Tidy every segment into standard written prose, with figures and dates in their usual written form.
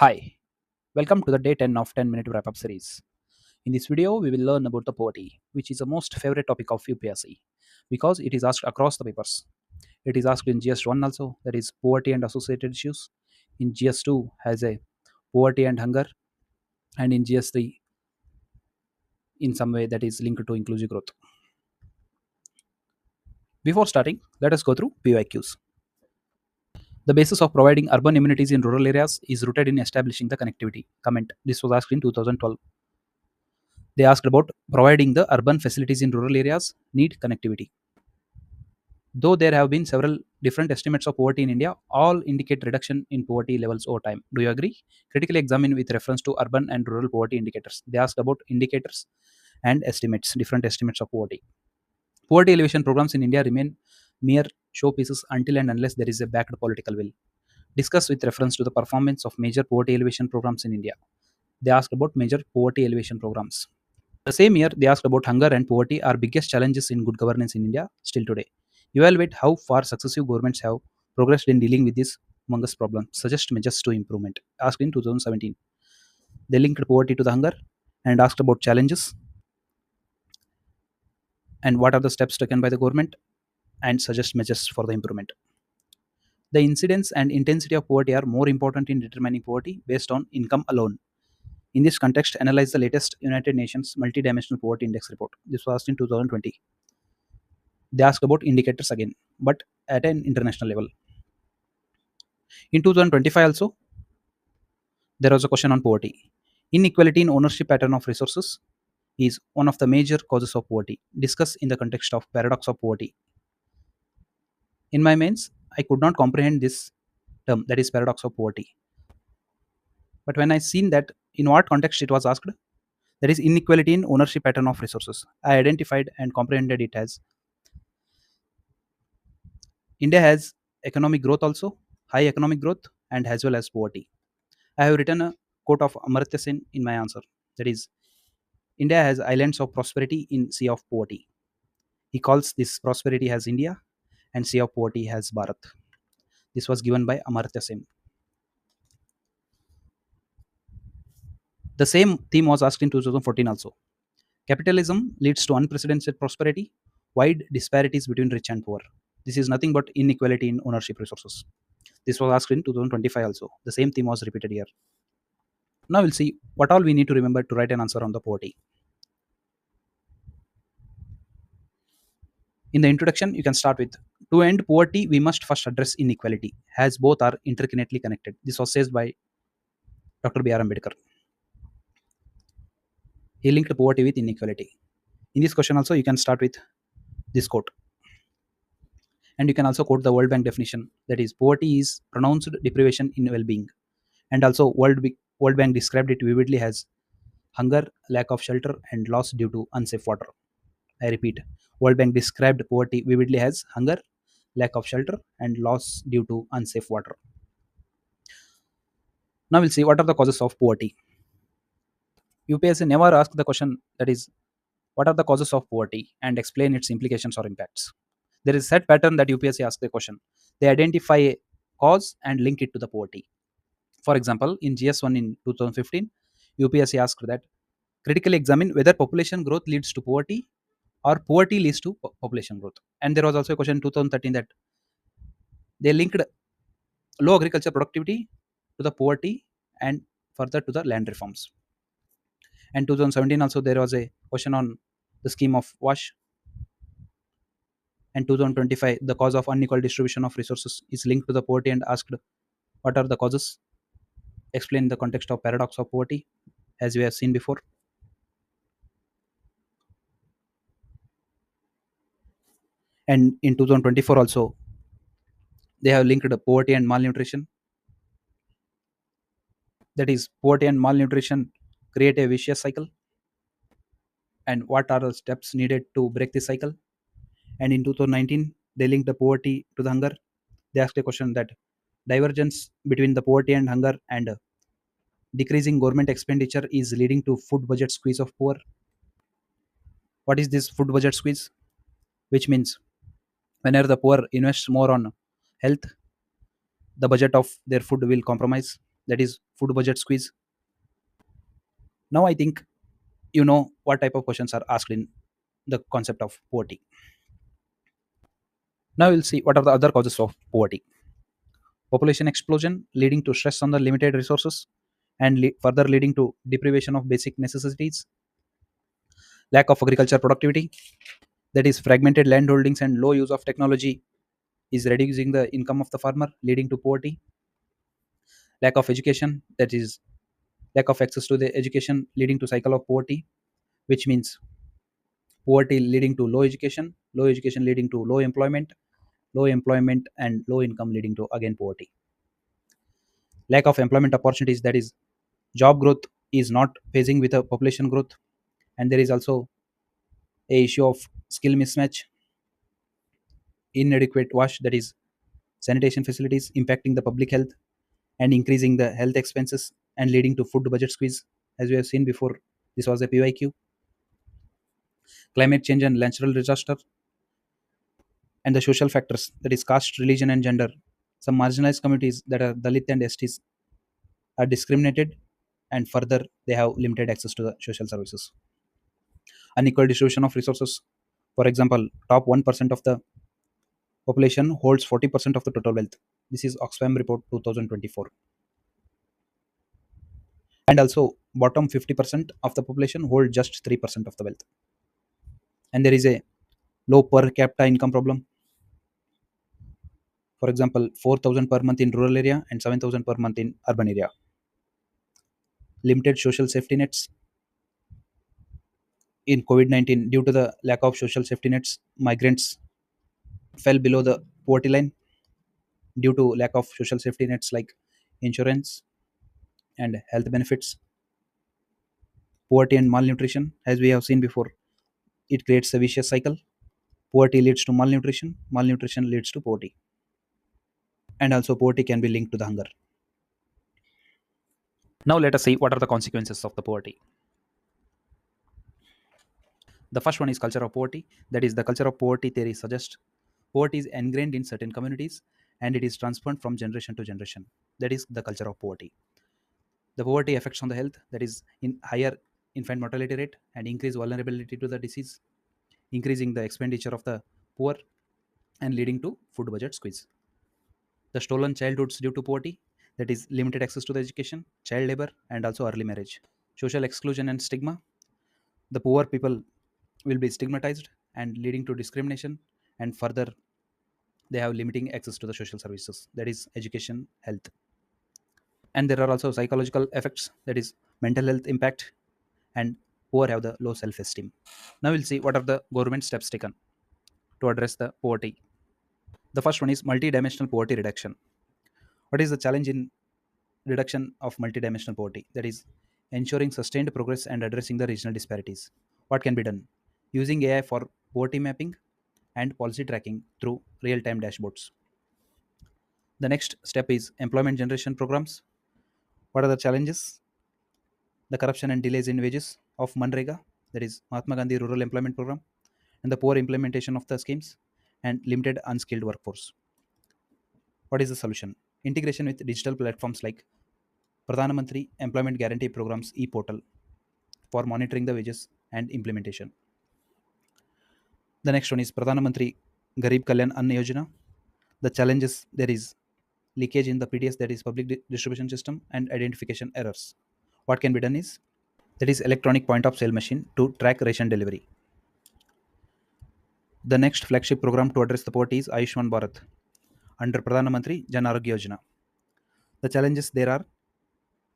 Hi, welcome to the day 10 of 10-minute wrap-up series. In this video, we will learn about the poverty, which is the most favorite topic of UPSC because it is asked across the papers. It is asked in GS1 also, that is poverty and associated issues. In GS2 has a poverty and hunger, and in GS3 in some way that is linked to inclusive growth. Before starting, let us go through PYQs. The basis of providing urban amenities in rural areas is rooted in establishing the connectivity. Comment. This was asked in 2012. They asked about providing the urban facilities in rural areas need connectivity. Though there have been several different estimates of poverty in India, all indicate reduction in poverty levels over time. Do you agree? Critically examine with reference to urban and rural poverty indicators. They asked about indicators and estimates, different estimates of poverty. Poverty elevation programs in India remain mere showpieces until and unless there is a backed political will. Discuss with reference to the performance of major poverty elevation programs in India. They asked about major poverty elevation programs. The same year, they asked about hunger and poverty are biggest challenges in good governance in India still today. Evaluate how far successive governments have progressed in dealing with this humongous problem. Suggest measures to improvement. Asked in 2017. They linked poverty to the hunger and asked about challenges and what are the steps taken by the government and suggest measures for the improvement. The incidence and intensity of poverty are more important in determining poverty based on income alone. In this context, analyze the latest United Nations Multidimensional Poverty Index report. This was asked in 2020. They asked about indicators again, but at an international level. In 2025 also, there was a question on poverty. Inequality in ownership pattern of resources is one of the major causes of poverty. Discuss in the context of paradox of poverty. In my mains, I could not comprehend this term, that is paradox of poverty. But when I seen that in what context it was asked, there is inequality in ownership pattern of resources. I identified and comprehended it as India has economic growth also, high economic growth, and as well as poverty. I have written a quote of Amartya Sen in my answer. That is, India has islands of prosperity in sea of poverty. He calls this prosperity as India and sea of poverty as Bharat. This was given by Amartya Sen. The same theme was asked in 2014 also. Capitalism leads to unprecedented prosperity, wide disparities between rich and poor. This is nothing but inequality in ownership resources. This was asked in 2025 also. The same theme was repeated here. Now we'll see what all we need to remember to write an answer on the poverty. In the introduction, you can start with to end poverty, we must first address inequality, as both are intricately connected. This was said by Dr. B.R. Ambedkar. He linked poverty with inequality. In this question, also, you can start with this quote. And you can also quote the World Bank definition, that is, poverty is pronounced deprivation in well being. And also, World Bank described it vividly as hunger, lack of shelter, and loss due to unsafe water. I repeat, World Bank described poverty vividly as hunger, lack of shelter, and loss due to unsafe water. Now we'll see what are the causes of poverty. UPSC never asked the question, that is, what are the causes of poverty and explain its implications or impacts. There is a set pattern that UPSC asks the question. They identify a cause and link it to the poverty. For example, in GS1 in 2015, UPSC asked that critically examine whether population growth leads to poverty or poverty leads to population growth. And there was also a question in 2013 that they linked low agriculture productivity to the poverty and further to the land reforms. And 2017 also there was a question on the scheme of WASH. And 2025, the cause of unequal distribution of resources is linked to the poverty and asked what are the causes. Explain the context of paradox of poverty, as we have seen before. And in 2024 also, they have linked poverty and malnutrition. That is, poverty and malnutrition create a vicious cycle. And what are the steps needed to break this cycle? And in 2019, they linked the poverty to the hunger. They asked a question that divergence between the poverty and hunger and decreasing government expenditure is leading to food budget squeeze of poor. What is this food budget squeeze? Which means whenever the poor invests more on health, the budget of their food will compromise. that is food budget squeeze. Now I think you know what type of questions are asked in the concept of poverty. Now we'll see what are the other causes of poverty. Population explosion leading to stress on the limited resources and further leading to deprivation of basic necessities. Lack of agriculture productivity, that is fragmented land holdings and low use of technology is reducing the income of the farmer, leading to poverty. Lack of education, that is lack of access to the education, leading to cycle of poverty, which means poverty leading to low education leading to low employment and low income leading to again poverty. Lack of employment opportunities, that is job growth is not phasing with a population growth, and there is also a issue of skill mismatch. Inadequate wash, that is sanitation facilities impacting the public health and increasing the health expenses and leading to food budget squeeze, as we have seen before. This was a PYQ. Climate change and natural disaster, and the social factors, that is caste, religion, and gender. Some marginalized communities that are Dalit and STs are discriminated, and further they have limited access to the social services. Unequal distribution of resources. For example, top 1% of the population holds 40% of the total wealth. This is Oxfam report 2024. And also, bottom 50% of the population hold just 3% of the wealth. And there is a low per capita income problem. For example, 4,000 per month in rural area and 7,000 per month in urban area. Limited social safety nets. In COVID-19, due to the lack of social safety nets, migrants fell below the poverty line due to lack of social safety nets like insurance and health benefits. Poverty and malnutrition, as we have seen before, it creates a vicious cycle. Poverty leads to malnutrition, malnutrition leads to poverty, and also poverty can be linked to the hunger. Now let us see what are the consequences of the poverty. The first one is culture of poverty. That is, the culture of poverty theory suggests poverty is ingrained in certain communities and it is transferred from generation to generation. That is the culture of poverty. The poverty effects on the health, that is in higher infant mortality rate and increased vulnerability to the disease, increasing the expenditure of the poor and leading to food budget squeeze. The stolen childhoods due to poverty, that is limited access to the education, child labor, and also early marriage. Social exclusion and stigma, the poor people will be stigmatized and leading to discrimination, and further they have limiting access to the social services, that is education, health. And there are also psychological effects, that is mental health impact, and poor have the low self-esteem. Now we'll see what are the government steps taken to address the poverty. The first one is multidimensional poverty reduction. What is the challenge in reduction of multidimensional poverty? That is ensuring sustained progress and addressing the regional disparities. What can be done? Using AI for poverty mapping and policy tracking through real-time dashboards. The next step is employment generation programs. What are the challenges? The corruption and delays in wages of Manrega, that is Mahatma Gandhi Rural Employment Program, and the poor implementation of the schemes and limited unskilled workforce. What is the solution? Integration with digital platforms like Pradhan Mantri Employment Guarantee Program's e-portal for monitoring the wages and implementation. The next one is Pradhan Mantri Garib Kalyan Anna Yojana. The challenges, there is leakage in the PDS, that is public distribution system, and identification errors. What can be done is, that is electronic point of sale machine to track ration delivery. The next flagship program to address the poverty is Ayushman Bharat under Pradhan Mantri Jan Arogya Yojana. The challenges there are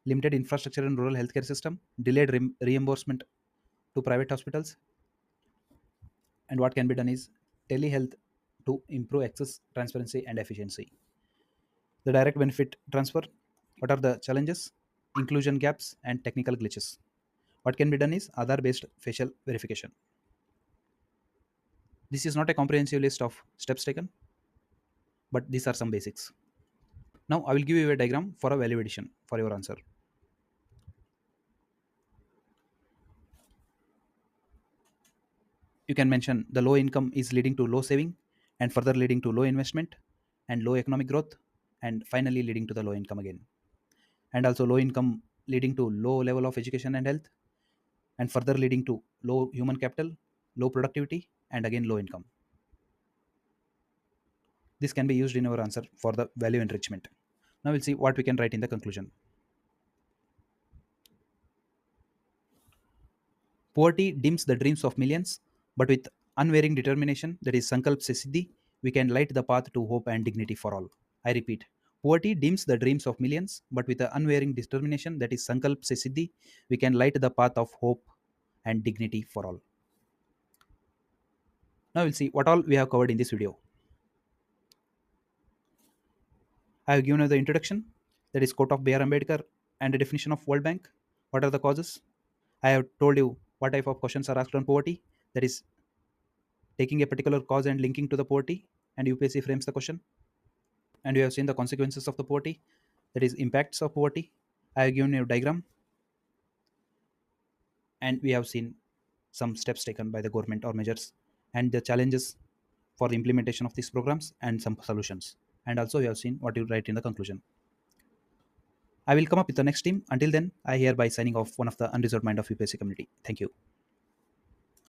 limited infrastructure in rural healthcare system, delayed reimbursement to private hospitals, and what can be done is telehealth to improve access, transparency, and efficiency. The direct benefit transfer, what are the challenges? Inclusion gaps and technical glitches. What can be done is Aadhaar based facial verification. This is not a comprehensive list of steps taken, but these are some basics. Now I will give you a diagram for a value addition for your answer. You can mention the low income is leading to low saving and further leading to low investment and low economic growth and finally leading to the low income again. and also low income leading to low level of education and health, and further leading to low human capital, low productivity, and again low income. This can be used in our answer for the value enrichment. Now we'll see what we can write in the conclusion. Poverty dims the dreams of millions, but with unwavering determination, that is Sankalp se Siddhi, we can light the path to hope and dignity for all. I repeat, poverty dims the dreams of millions, but with the unwavering determination, that is Sankalp se Siddhi, we can light the path of hope and dignity for all. Now we'll see what all we have covered in this video. I have given you the introduction, that is quote of B.R. Ambedkar and the definition of World Bank. What are the causes? I have told you what type of questions are asked on poverty, that is taking a particular cause and linking to the poverty, and UPSC frames the question. And we have seen the consequences of the poverty, that is impacts of poverty. I have given you a diagram, and we have seen some steps taken by the government or measures, and the challenges for the implementation of these programs, and some solutions. And also we have seen what you write in the conclusion. I will come up with the next team. Until then, I hereby signing off, one of the unreserved mind of UPSC community. Thank you.